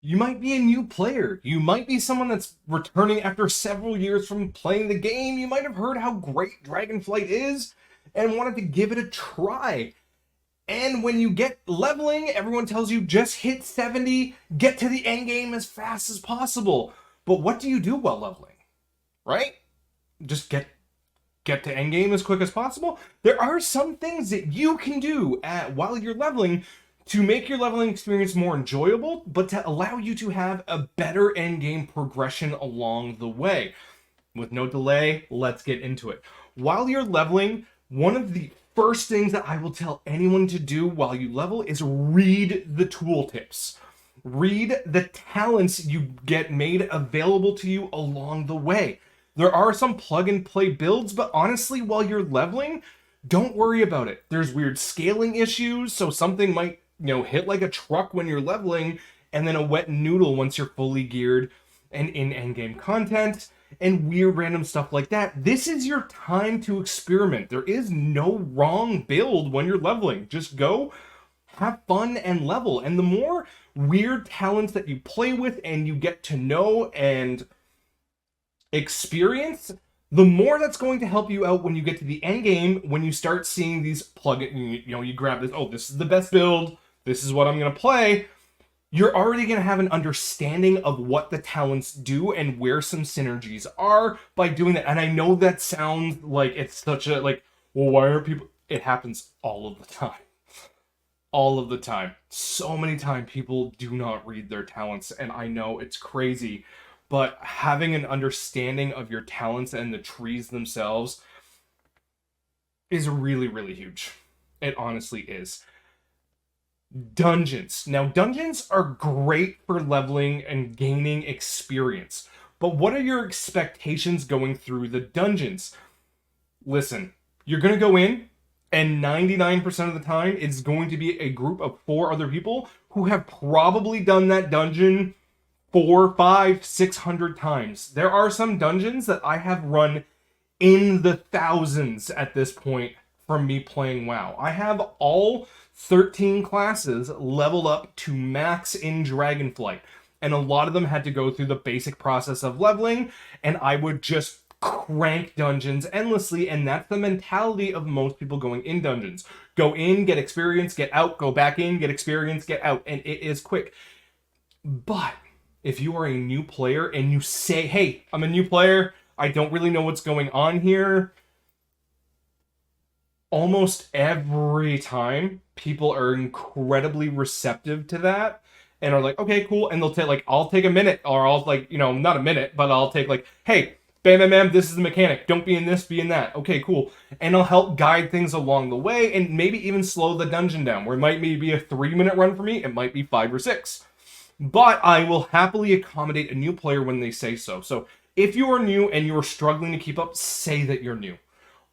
You might be a new player. You might be someone that's returning after several years from playing the game. You might have heard how great Dragonflight is and wanted to give it a try. And when you get leveling, everyone tells you just hit 70, get to the end game as fast as possible. But what do you do while leveling? Right? Just get to endgame as quick as possible. There are some things that you can do while you're leveling to make your leveling experience more enjoyable, but to allow you to have a better endgame progression along the way. With no delay, let's get into it. While you're leveling, one of the first things that I will tell anyone to do while you level is read the tooltips. Read the talents you get made available to you along the way. There are some plug and play builds, but honestly, while you're leveling, don't worry about it. There's weird scaling issues, so something might, hit like a truck when you're leveling, and then a wet noodle once you're fully geared and in endgame content, and weird random stuff like that. This is your time to experiment. There is no wrong build when you're leveling. Just go, have fun, and level. And the more weird talents that you play with and you get to know and experience, the more that's going to help you out when you get to the end game, when you start seeing these you grab this, oh, this is the best build, this is what I'm going to play. You're already going to have an understanding of what the talents do and where some synergies are by doing that. And I know that sounds like it's such a, well, why are people, it happens all of the time. All of the time. So many times people do not read their talents, and I know it's crazy. But having an understanding of your talents and the trees themselves is really, really huge. It honestly is. Dungeons. Now, dungeons are great for leveling and gaining experience. But what are your expectations going through the dungeons? Listen, you're going to go in, and 99% of the time, it's going to be a group of 4 other people who have probably done that dungeon 4, 5, 600 times. There are some dungeons that I have run in the thousands at this point from me playing WoW. I have all 13 classes leveled up to max in Dragonflight, and a lot of them had to go through the basic process of leveling, and I would just crank dungeons endlessly, and that's the mentality of most people going in dungeons. Go in, get experience, get out, go back in, get experience, get out, and it is quick. But if you are a new player and you say, hey, I'm a new player, I don't really know what's going on here, almost every time people are incredibly receptive to that and are like, okay, cool. And they'll take I'll take a minute, or I'll not a minute, but I'll take hey, bam, bam, bam, this is the mechanic. Don't be in this, be in that. Okay, cool. And I'll help guide things along the way and maybe even slow the dungeon down, where it might maybe be a 3-minute run for me. It might be 5 or 6. But I will happily accommodate a new player when they say so. So if you are new and you are struggling to keep up, say that you're new.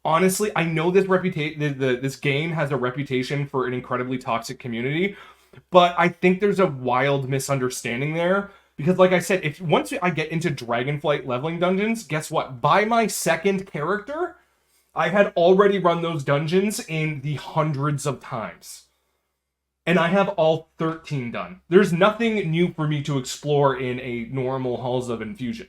Honestly, I know this game has a reputation for an incredibly toxic community, but I think there's a wild misunderstanding there. Because like I said, if once I get into Dragonflight leveling dungeons, guess what? By my second character, I had already run those dungeons in the hundreds of times. And I have all 13 done. There's nothing new for me to explore in a normal Halls of Infusion.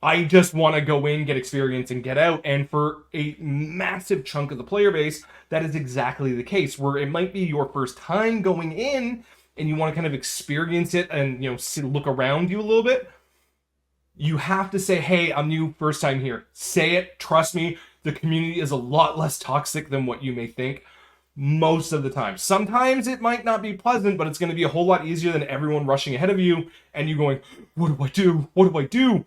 I just want to go in, get experience, and get out. And for a massive chunk of the player base, that is exactly the case. Where it might be your first time going in, and you want to kind of experience it and look around you a little bit. You have to say, hey, I'm new, first time here. Say it, trust me, the community is a lot less toxic than what you may think. Most of the time. Sometimes it might not be pleasant, but it's going to be a whole lot easier than everyone rushing ahead of you and you going, what do I do? What do I do?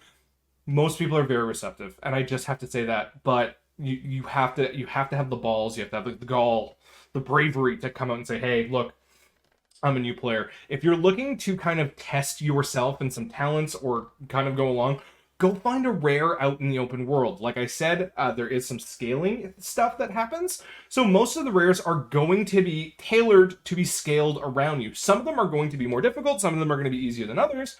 Most people are very receptive, and I just have to say that. But you have to have the balls, you have to have the gall, the bravery to come out and say, hey, look, I'm a new player. If you're looking to kind of test yourself and some talents, or kind of go along, go find a rare out in the open world. Like I said, there is some scaling stuff that happens. So most of the rares are going to be tailored to be scaled around you. Some of them are going to be more difficult. Some of them are going to be easier than others.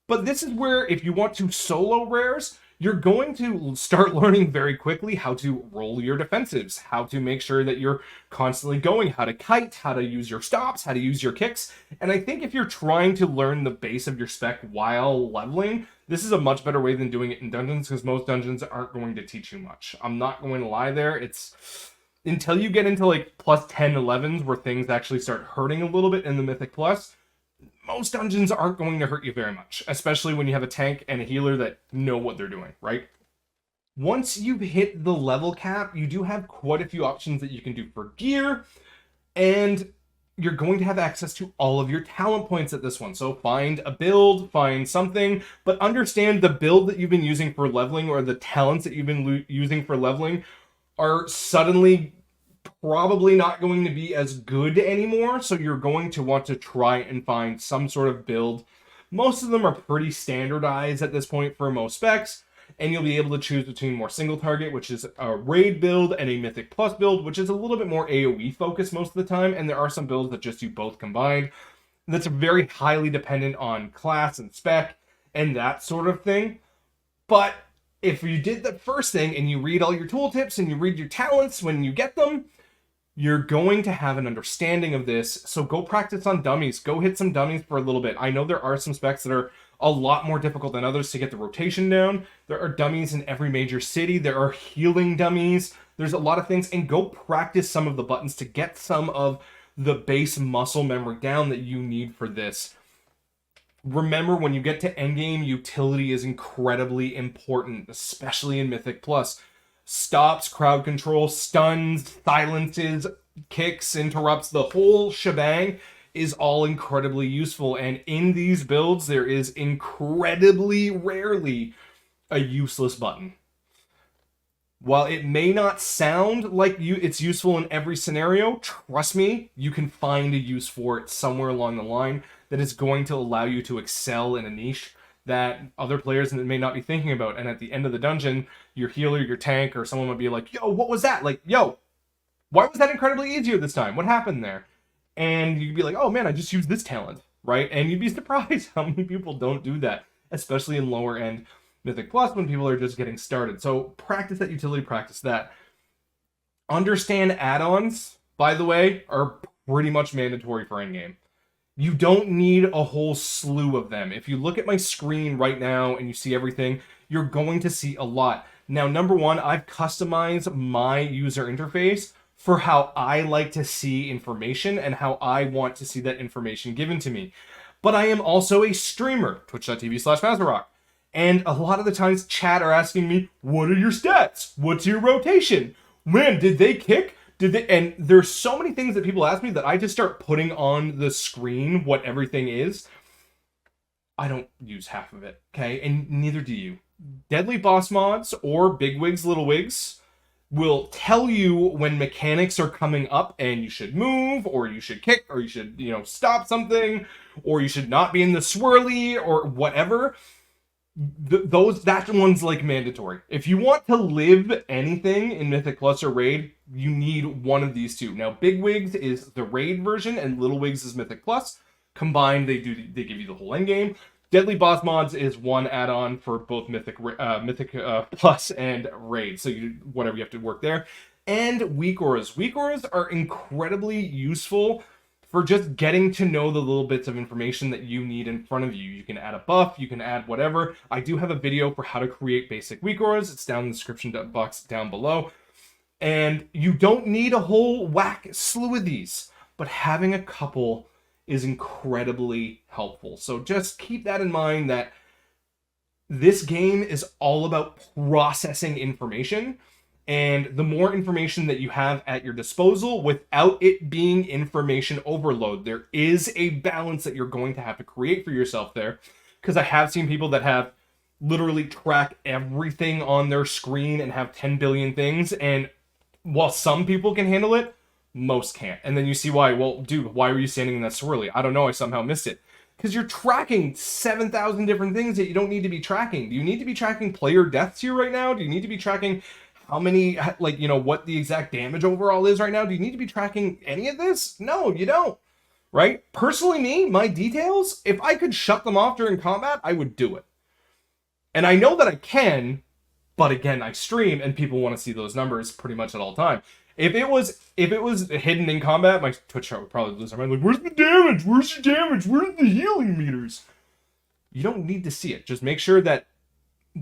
But this is where, if you want to solo rares, you're going to start learning very quickly how to roll your defensives, how to make sure that you're constantly going, how to kite, how to use your stops, how to use your kicks. And I think if you're trying to learn the base of your spec while leveling, this is a much better way than doing it in dungeons, because most dungeons aren't going to teach you much. I'm not going to lie there. It's until you get into like plus 10, 11s where things actually start hurting a little bit in the Mythic Plus, most dungeons aren't going to hurt you very much, especially when you have a tank and a healer that know what they're doing, right? Once you've hit the level cap, you do have quite a few options that you can do for gear, and you're going to have access to all of your talent points at this one. So find a build, find something, but understand the build that you've been using for leveling, or the talents that you've been using for leveling, are suddenly probably not going to be as good anymore. So you're going to want to try and find some sort of build. Most of them are pretty standardized at this point for most specs, and you'll be able to choose between more single target, which is a raid build, and a Mythic Plus build, which is a little bit more AoE focused most of the time. And there are some builds that just do both combined. That's very highly dependent on class and spec and that sort of thing. But if you did the first thing and you read all your tooltips and you read your talents when you get them, you're going to have an understanding of this. So go practice on dummies. Go hit some dummies for a little bit. I know there are some specs that are a lot more difficult than others to get the rotation down. There are dummies in every major city. There are healing dummies. There's a lot of things. And go practice some of the buttons to get some of the base muscle memory down that you need for this. Remember, when you get to endgame, utility is incredibly important, especially in Mythic Plus. Stops, crowd control, stuns, silences, kicks, interrupts, the whole shebang is all incredibly useful. And in these builds, there is incredibly rarely a useless button. While it may not sound like it's useful in every scenario, trust me, you can find a use for it somewhere along the line that is going to allow you to excel in a niche that other players may not be thinking about. And at the end of the dungeon, your healer, your tank, or someone would be like, yo, what was that? Like, yo, why was that incredibly easier this time? What happened there? And you'd be like, oh man, I just used this talent, right? And you'd be surprised how many people don't do that, especially in lower end Mythic Plus when people are just getting started. So practice that utility, practice that. Understand add-ons, by the way, are pretty much mandatory for endgame. You don't need a whole slew of them. If you look at my screen right now and you see everything, you're going to see a lot. Now, number one, I've customized my user interface for how I like to see information and how I want to see that information given to me. But I am also a streamer, twitch.tv/Mazarok. And a lot of the times chat are asking me, what are your stats? What's your rotation? Man, did they kick? And there's so many things that people ask me that I just start putting on the screen what everything is. I don't use half of it, okay? And neither do you. Deadly boss mods or big wigs, little wigs will tell you when mechanics are coming up and you should move, or you should kick, or you should, stop something, or you should not be in the swirly, or whatever. That one's like mandatory. If you want to live anything in Mythic Plus or Raid, you need one of these two. Now, Big Wigs is the Raid version, and Little Wigs is Mythic Plus. Combined, they give you the whole endgame. Deadly Boss Mods is one add-on for both Mythic Plus and Raid. So whatever you have to work there. And Weak Auras. Weak Auras are incredibly useful for just getting to know the little bits of information that you need in front of you. You can add a buff, you can add whatever. I do have a video for how to create basic weak auras. It's down in the description box down below. And you don't need a whole whack slew of these, but having a couple is incredibly helpful. So just keep that in mind, that this game is all about processing information. And the more information that you have at your disposal without it being information overload, there is a balance that you're going to have to create for yourself there. Because I have seen people that have literally track everything on their screen and have 10 billion things. And while some people can handle it, most can't. And then you see why. Well, dude, why were you standing in that swirly? I don't know. I somehow missed it. Because you're tracking 7,000 different things that you don't need to be tracking. Do you need to be tracking player deaths here right now? Do you need to be tracking how many, what the exact damage overall is right now? Do you need to be tracking any of this? No, you don't, right? Personally, my details, if I could shut them off during combat, I would do it. And I know that I can But again, I stream and people want to see those numbers pretty much at all time. If it was hidden in combat, my Twitch chat would probably lose their mind. Like, where's the damage? Where's your damage? Where's the healing meters? You don't need to see it. Just make sure that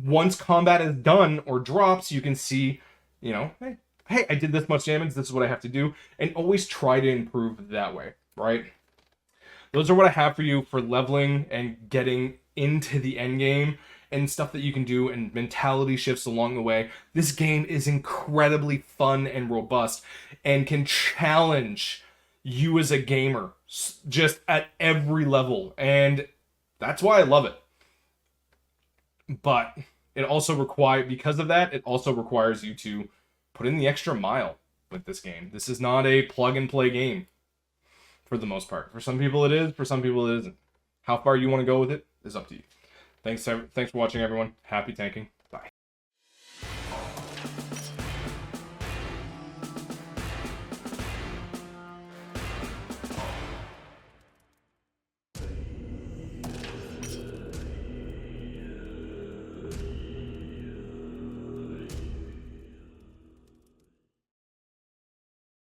once combat is done or drops, you can see, you know, hey, I did this much damage. This is what I have to do, and always try to improve that way, right? Those are what I have for you for leveling and getting into the end game and stuff that you can do and mentality shifts along the way. This game is incredibly fun and robust and can challenge you as a gamer just at every level. And that's why I love it. But it also because of that, it also requires you to put in the extra mile with this game. This is not a plug and play game for the most part. For some people it is, for some people it isn't. How far you want to go with it is up to you. Thanks for watching, everyone. Happy tanking.